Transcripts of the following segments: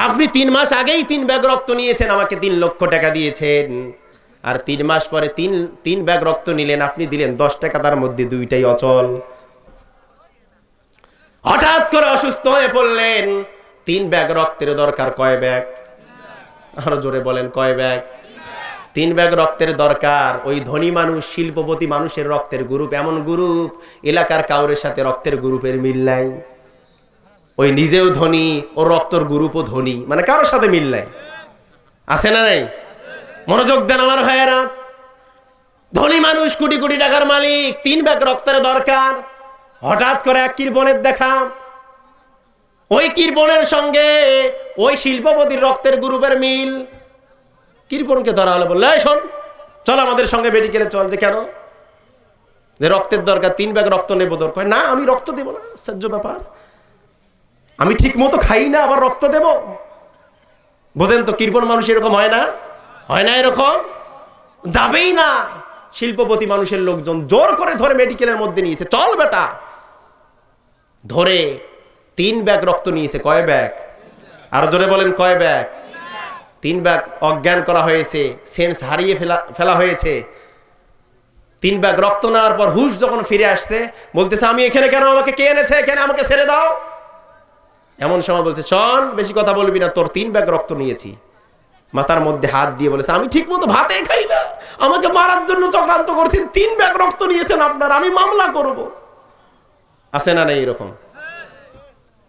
আপনি 3 মাস আগেই 3 ব্যাগ রক্ত নিয়েছেন, আমাকে 3 লক্ষ টাকা দিয়েছেন, আর 3 মাস পরে তিন ব্যাগ রক্ত নিলেন, আপনি দিলেন 10 টাকা, তার মধ্যে 2টাই অচল। হঠাৎ করে অসুস্থ হয়ে পড়লেন, 3 ব্যাগ রক্তের দরকার, কয় ব্যাগ? আরো জোরে বলেন, কয় ব্যাগ? 3 ব্যাগ রক্তের দরকার। ওই ধনী মানুষ, শিল্পপতি মানুষের রক্তের গ্রুপ এমন গ্রুপ, এলাকার কাউরের সাথে রক্তের গ্রুপের মিল নাই। ওই নিজেও ধনী, ও রক্তের গ্রুপও ধনী, মানে কারোর সাথে মিল নাই। আছে না নাই? মনোযোগ দেন আমার ভাইয়েরা। ধনী মানুষ, কোটি কোটি টাকার মালিক, 3 ব্যাগ রক্তের দরকার। হঠাৎ করে এক কৃপণের দেখা, ওই কৃপণের সঙ্গে ওই শিল্পপতির রক্তের গ্রুপের মিল। কৃপণকে ধরা হলো, বললো এই শোন, চল আমাদের সঙ্গে মেডিকেলে চল। যে কেন? যে রক্তের দরকার, 3 ব্যাগ রক্ত নেবো। দরকার না, আমি রক্ত দেবো না, আশ্চর্য ব্যাপার, আমি ঠিক মতো খাই না, আবার রক্ত দেব? বোঝেন তো, কৃপণ মানুষ এরকম হয় না? হয় না এরকম? যাবেই না। শিল্পপতি মানুষের লোকজন জোর করে ধরে মেডিকেলের মধ্যে নিয়েছে, চল বেটা। ধরে 3 ব্যাগ রক্ত নিয়েছে। কয় ব্যাগ? আরো জোরে বলেন, কয় ব্যাগ? 3 ব্যাগ অজ্ঞান করা হয়েছে, সেন্স হারিয়ে ফেলা হয়েছে। 3 ব্যাগ রক্ত নেওয়ার পর হুশ যখন ফিরে আসছে, বলতেছে আমি এখানে কেন, আমাকে কে এনেছে এখানে, আমাকে ছেড়ে দাও। এমন সময় বলছে, শোন, বেশি কথা বলবি না, তোর 3 ব্যাগ রক্ত নিয়েছি। মাথার মধ্যে হাত দিয়ে বলেছে, আমি ঠিক মতো ভাতে খাই না, আমাকে মারার জন্য চক্রান্ত করছেন, 3 ব্যাগ রক্ত নিয়েছেন আপনার, আমি মামলা করব। আছে না নাই এরকম?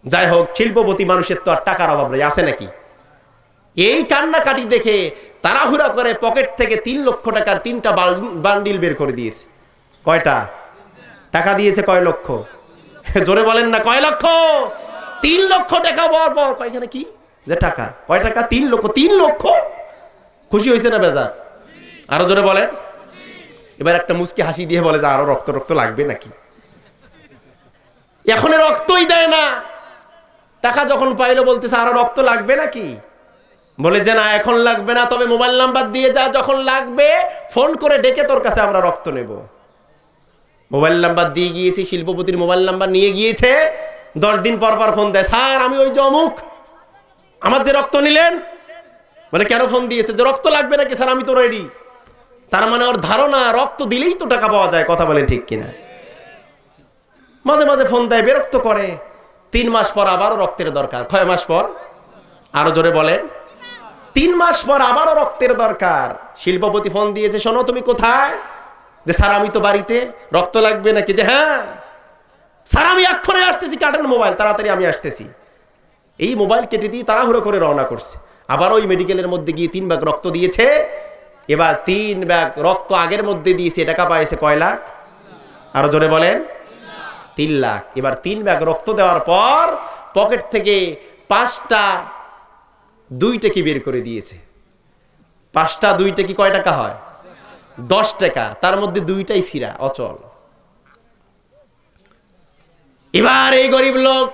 যাই হোক, শিল্পপতি মানুষের তো আর টাকার অভাব নেই, আছে নাকি? এই কান্নাকাটি দেখে তাড়াহুড়া করে পকেট থেকে 3 লক্ষ টাকার 3টা বান্ডিল বের করে দিয়েছে। কয়টা টাকা দিয়েছে? কয় লক্ষ? জোরে বলেন না, কয় লক্ষ? 3 লক্ষ টাকা। বর কয়খানে কি যে টাকা, কয় টাকা? 3 লক্ষ। 3 লক্ষ। খুশি হয়েছে না বেজার? আরো জোরে বলেন। এবার একটা মুচকি হাসি দিয়ে বলে যে আরো রক্ত লাগবে নাকি? এখন রক্তই দেয় না, টাকা যখন পাইলো বলতেছে আরো রক্ত লাগবে নাকি? বলে যে না, এখন লাগবে না, তবে মোবাইল নাম্বার দিয়ে যা, যখন লাগবে ফোন করে ডেকে তোর কাছে আমরা রক্ত নেব। মোবাইল নাম্বার দিয়ে গিয়েছি, শিল্পপতির মোবাইল নাম্বার নিয়ে গিয়েছে। 10 দিন পর ফোন দেয়, স্যার আমি ওই যে অমুক, আমার যে রক্ত নিলেন। বলে কেন ফোন দিয়েছে? যে রক্ত লাগবে নাকি? স্যার আমি তো রেডি। তার মানে ওর ধারণা রক্ত দিলেই তো টাকা পাওয়া যায়। কথা বলেন ঠিক কিনা? মাঝে মাঝে ফোন দেয়, বিরক্ত করে। 3 মাস পর আবারও রক্তের দরকার। কয় মাস পর? আরো জোরে বলেন। 3 মাস পর আবারও রক্তের দরকার। শিল্পপতি ফোন দিয়েছে, শোনো তুমি কোথায়? যে স্যার আমি তো বাড়িতে, রক্ত লাগবে নাকি? যে হ্যাঁ স্যার আমি এক্ষুনি আসতেছি, কাটেন মোবাইল, তাড়াতাড়ি আমি আসতেছি। এই মোবাইল কেটে দিয়ে তাড়াহুড়ো করে রওনা করছে। আবার ওই মেডিকেলের মধ্যে গিয়ে 3 ব্যাগ রক্ত দিয়েছে। এবার 3 ব্যাগ রক্ত আগের মধ্যে দিয়েছে, টাকা পাইছে কয় লাখ? আরো জোরে বলেন, 3 লাখ। এবার 3 ব্যাগ রক্ত দেওয়ার পর পকেট থেকে 5টা 2 টাকা বের করে দিয়েছে। 5টা 2 টাকা কয় টাকা হয়? 10 টাকা। তার মধ্যে 2টাই ছিঁড়া, অচল। এবার এই গরিব লোক,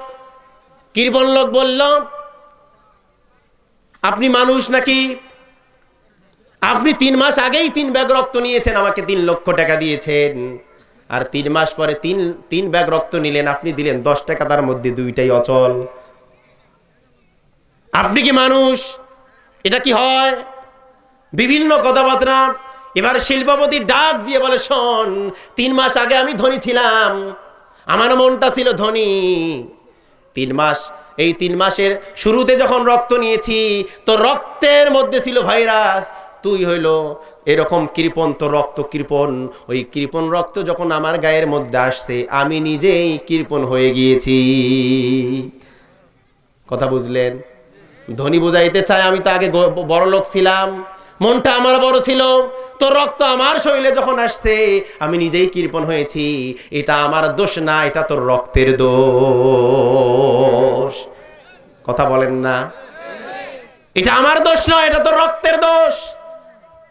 কৃপণ লোক বলল, আপনি মানুষ নাকি? আপনি 3 মাস আগেই 3 ব্যাগ রক্ত নিয়েছেন, আমাকে 3 লক্ষ টাকা দিয়েছেন, আর 3 মাস পরে তিন ব্যাগ রক্ত নিলেন, আপনি দিলেন 10 টাকা, তার মধ্যে 2টাই অচল। আপনি কি মানুষ? এটা কি হয়? বিভিন্ন কথাবার্তা। এবার শিল্পপতি ডাক দিয়ে বলে, শোন, 3 মাস আগে আমি ধনী ছিলাম, আমার মনটা ছিল ধনী। 3 মাস, এই 3 মাসের শুরুতে যখন রক্ত নিয়েছি, তো রক্তের মধ্যে ছিল ভাইরাস। তুই হইল এরকম কৃপণ, তো রক্ত কৃপণ। ওই কৃপণ রক্ত যখন আমার গায়ের মধ্যে আসছে, আমি নিজেই কৃপণ হয়ে গিয়েছি। কথা বুঝলেন? ধনী বুঝাইতে চায় আমি তো আগে বড় লোক ছিলাম, মনটা আমার বড় ছিল, তো রক্ত আমার শরীরে যখন আসছে আমি নিজেই কৃপণ হয়েছি। এটা আমার দোষ না, এটা তোর রক্তের দোষ। কথা বলেন না? এটা আমার দোষ নয়, এটা তোর রক্তের দোষ।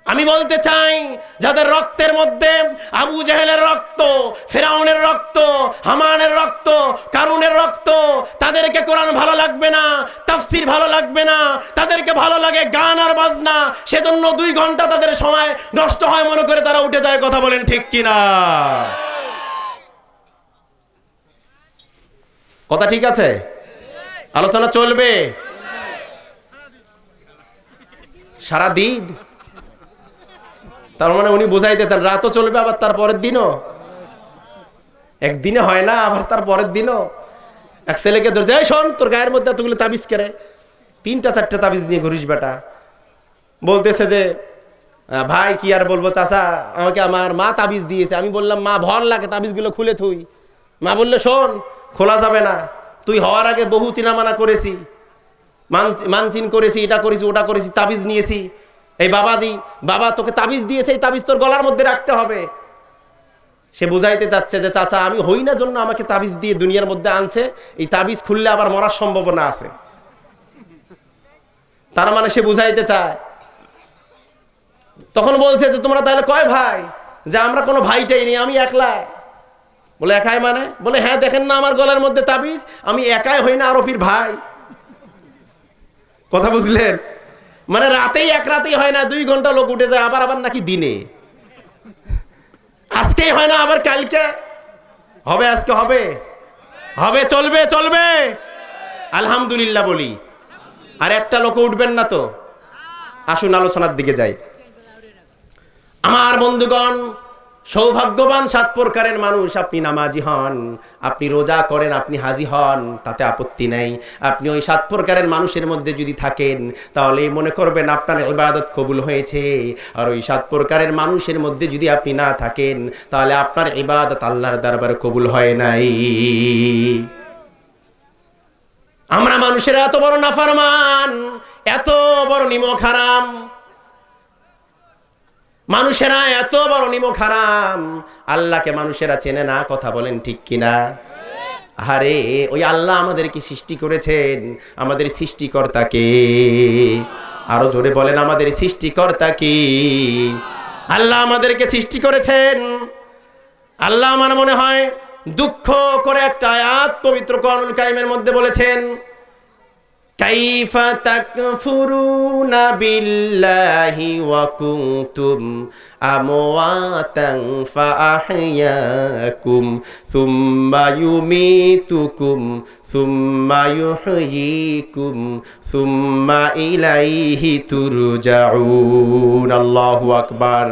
আমি বলতে চাই, যাদের রক্তের মধ্যে আবু জেহেলের রক্ত, ফেরাউনের রক্ত, হামানের রক্ত, কারুনের রক্ত, তাদেরকে কোরআন ভালো লাগবে না, তাফসীর ভালো লাগবে না, তাদেরকে ভালো লাগে গান আর বাজনা। সেজন্য 2 ঘন্টা তাদের সময় নষ্ট হয় মনে করে তারা উঠে যায়। কথা বলেন ঠিক কিনা? কথা ঠিক আছে? আলোচনা চলবে? সারা দিন। তার মানে উনি বুঝাইতে চান রাতও চলবে আবার তার পরের দিনও, একদিনে হয় না আবার তার পরের দিনও। এক ছেলেকে ধরছে, এই শোন তোর গায়ের মধ্যে এতগুলো তাবিজ করে, 3টা 4টা তাবিজ নিয়ে ঘুরিস বেটা। বলতেছে যে ভাই কি আর বলবো চাচা, আমাকে আমার মা তাবিজ দিয়েছে। আমি বললাম মা ভর লাগে তাবিজগুলো খুলে থুই। মা বললে শোন খোলা যাবে না, তুই হওয়ার আগে বহু চিনামানা করেছি, মানচিন করেছি, এটা করেছি ওটা করেছি, তাবিজ নিয়েছি। এই বাবা তোকে তাবিজ দিয়েছে, এই তাবিজ তোর গলার মধ্যে রাখতে হবে। সে বুঝাইতে চাচ্ছে যে চাচা আমি হই না জন্য আমাকে তাবিজ দিয়ে দুনিয়ার মধ্যে আনছে, এই তাবিজ খুললে আবার মরার সম্ভাবনা আছে। তার মানে সে বুঝাইতে চায়। তখন বলছে যে তোমরা তাহলে কয় ভাই? যে আমরা কোনো ভাইটাই নেই, আমি একলা। বলে একাই মানে? বলে হ্যাঁ দেখেন না আমার গলার মধ্যে তাবিজ, আমি একাই হই না, আরফির ভাই। কথা বুঝলেন? মানে রাতেই এক রাতেই হয় না, 2 ঘন্টা লোক উঠে যায়, আবার নাকি দিনে। আজকেই হয় না আবার কালকে হবে, আজকে হবে, চলবে আলহামদুলিল্লাহ বলি। আর একটা লোক উঠবেন না তো। আসুন আলোচনার দিকে যাই। আমার বন্ধুগণ, সৌভাগ্যবান 7 প্রকারের মানুষ। আপনি নামাজি হন, আপনি রোজা করেন, আপনি হাজি হন, তাতে আপত্তি নাই। আপনি ওই 7 প্রকারের মানুষের মধ্যে যদি থাকেন তাহলে মনে করবেন আপনার ইবাদত কবুল হয়েছে। আর ওই 7 প্রকারের মানুষের মধ্যে যদি আপনি না থাকেন তাহলে আপনার ইবাদত আল্লাহর দরবারে কবুল হয় নাই। আমরা মানুষেরা এত বড় নাফরমান, এত বড় নিমক হারাম, মানুষেরা এত বড় নিমক হারাম, আল্লাহকে মানুষেরা চেনে না। কথা বলেন ঠিক কিনা? আরে ওই আল্লাহ আমাদেরকে সৃষ্টি করেছেন, আমাদের সৃষ্টিকর্তা কে? আরো জোরে বলেন আমাদের সৃষ্টিকর্তা কি? আল্লাহ আমাদেরকে সৃষ্টি করেছেন। আল্লাহ আমার মনে হয় দুঃখ করে একটা আয়াত পবিত্র কোরআনুল কারীমের মধ্যে বলেছেন, কাইফা তাকফুরুনা বিল্লাহি ওয়া কুনতুম আমওয়াতান ফাআহইয়াকুম সুম্মা ইউমীতুকুম সুম্মা ইউহয়ীকুম সুম্মা ইলাইহি তুরজাউন। আল্লাহু আকবার।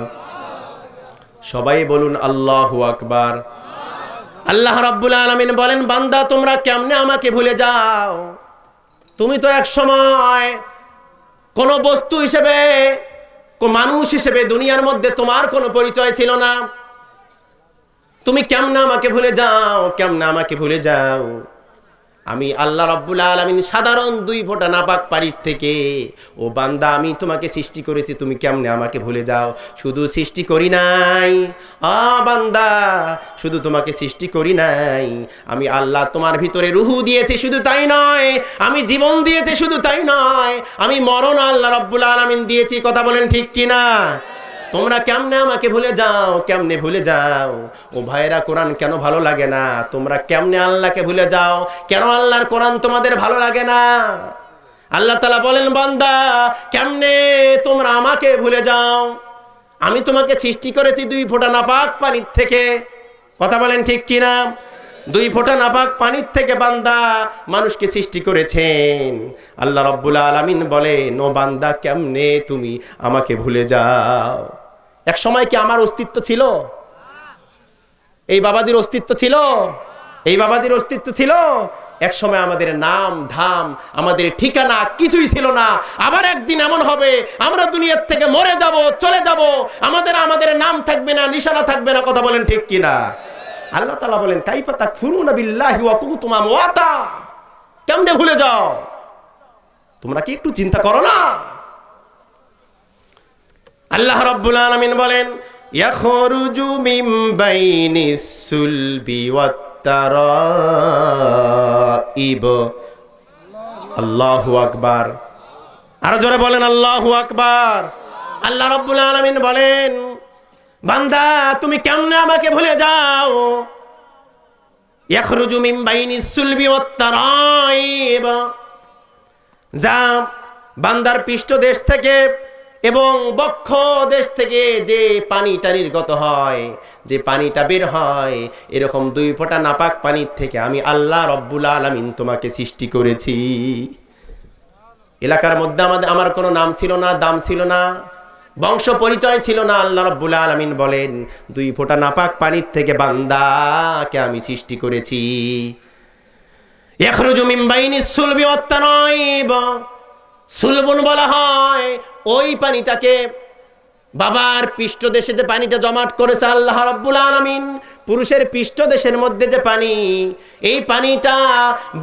সবাই বলুন আল্লাহু আকবার। আল্লাহ রাব্বুল আলামিন বলেন, বান্দা তোমরা কেমনে আমাকে ভুলে যাও? তুমি তো এক সময় কোন বস্তু হিসেবে, কোন মানুষ হিসেবে দুনিয়ার মধ্যে তোমার কোনো পরিচয় ছিল না। তুমি কেমনে আমাকে ভুলে যাও? কেমনে আমাকে ভুলে যাও? আমি আল্লাহ রাব্বুল আলামিন সাধারণ 2 ফোঁটা নাপাক পানির থেকে, ও বান্দা আমি তোমাকে সৃষ্টি করেছি, তুমি কেমনে আমাকে ভুলে যাও? শুধু সৃষ্টি করি নাই বান্দা, শুধু তোমাকে সৃষ্টি করি নাই, আমি আল্লাহ তোমার ভিতরে রূহ দিয়েছি, শুধু তাই নয়, আমি জীবন দিয়েছি, শুধু তাই নয়, আমি মরণ আল্লাহ রাব্বুল আলামিন দিয়েছি। কথা বলেন ঠিক কিনা? তোমরা কেমনে আমাকে ভুলে যাও? কেমনে ভুলে যাও? ও ভাইরা, কোরআন কেন ভালো লাগে না? তোমরা কেমনে আল্লাহকে ভুলে যাও? কেন আল্লাহর কোরআন তোমাদের ভালো লাগে না? আল্লাহ তাআলা বলেন, বান্দা কেমনে তোমরা আমাকে ভুলে যাও? আমি তোমাকে সৃষ্টি করেছি 2 ফোঁটা নাপাক পানির থেকে। কথা বলেন ঠিক কিনা? 2 ফোঁটা নাপাক পানির থেকে বান্দা মানুষকে সৃষ্টি করেছেন। আল্লাহ রাব্বুল আলামিন বলেন, ও বান্দা কেমনে তুমি আমাকে ভুলে যাও? এক সময় কি আমার অস্তিত্ব ছিল? এই বাবাজির অস্তিত্ব ছিল? এই বাবাজির অস্তিত্ব ছিল? এক সময় আমাদের নাম ধাম, আমাদের ঠিকানা কিছুই ছিল না। আবার একদিন এমন হবে আমরা দুনিয়ার থেকে মরে যাব, চলে যাব, আমাদের নাম থাকবে না, নিশানা থাকবে না। কথা বলেন ঠিক কিনা? আল্লাহ তাআলা বলেন, কাইফা তাকফুরুনা বিল্লাহি ওয়া কুনতুম আমওয়াতা, কেমনে ভুলে যাও? তোমরা কি একটু চিন্তা করো না? আল্লাহ রাব্বুল আলামিন বলেন, ইয়াখরুজু মিন বাইনিস সুলবি ওয়াত তারাইব। আল্লাহু আকবার। আরো জোরে বলেন আল্লাহু আকবার। আল্লাহ রাব্বুল আলামিন বলেন, বান্দা তুমি কেমনে আমাকে ভুলে যাও? ইয়াখরুজু মিন বাইনিস সুলবি ওয়াত তারাইব, যা বান্দার পৃষ্ঠদেশ থেকে এবং বক্ষ দেশ থেকে যে পানিটা নির্গত হয়, যে পানিটা বের হয়, এরকম 2 ফোঁটা নাপাক পানির থেকে আমি আল্লাহ রাব্বুল আলামিন তোমাকে সৃষ্টি করেছি। এলাকার মধ্যে আমার কোনো নাম ছিল না, দাম ছিল না, বংশ পরিচয় ছিল না। আল্লাহ রাব্বুল আলামিন বলেন, 2 ফোঁটা নাপাক পানির থেকে বান্দাকে আমি সৃষ্টি করেছি। ইয়াখরুজু মিন বাইনিস সুলবি ওয়াত তানাইব, সুলবুন বলা হয় ওই পানিটাকে, বাবার পৃষ্ঠদেশে যে পানিটা জমাট করেছে আল্লাহ রাব্বুল আলামিন, পুরুষের পৃষ্ঠদেশের মধ্যে যে পানি, এই পানিটা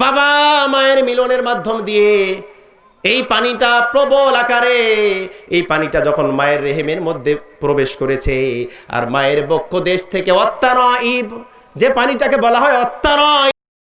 বাবা মায়ের মিলনের মাধ্যম দিয়ে এই পানিটা প্রবল আকারে, এই পানিটা যখন মায়ের রেহেমের মধ্যে প্রবেশ করেছে, আর মায়ের বক্ষ দেশ থেকে অত্তারাইব, যে পানিটাকে বলা হয় অত্তারাইব,